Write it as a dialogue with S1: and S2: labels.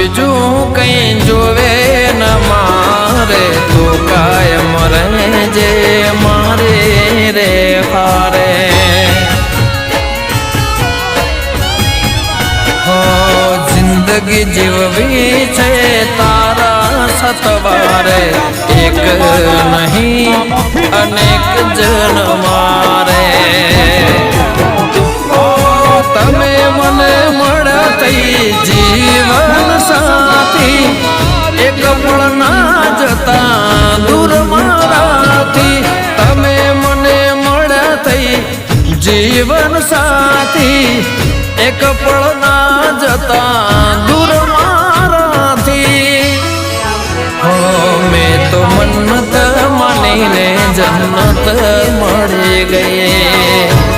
S1: બીજું કઈ જોવે ન મારે તો કાયમ રહેજે મારે રે હારે હો જિંદગી જીવવી છે તારા સતવારે એક નહીં અનેક જન મારે તમે મને મળતી જીવન સાથી એક પળ ના જતા દૂર મારાથી તમે મને મળતી જીવન સાથી એક પળ ના જતા દૂર મારાથી હો મેં તો મન્નત માનીને જન્નત મળી ગઈ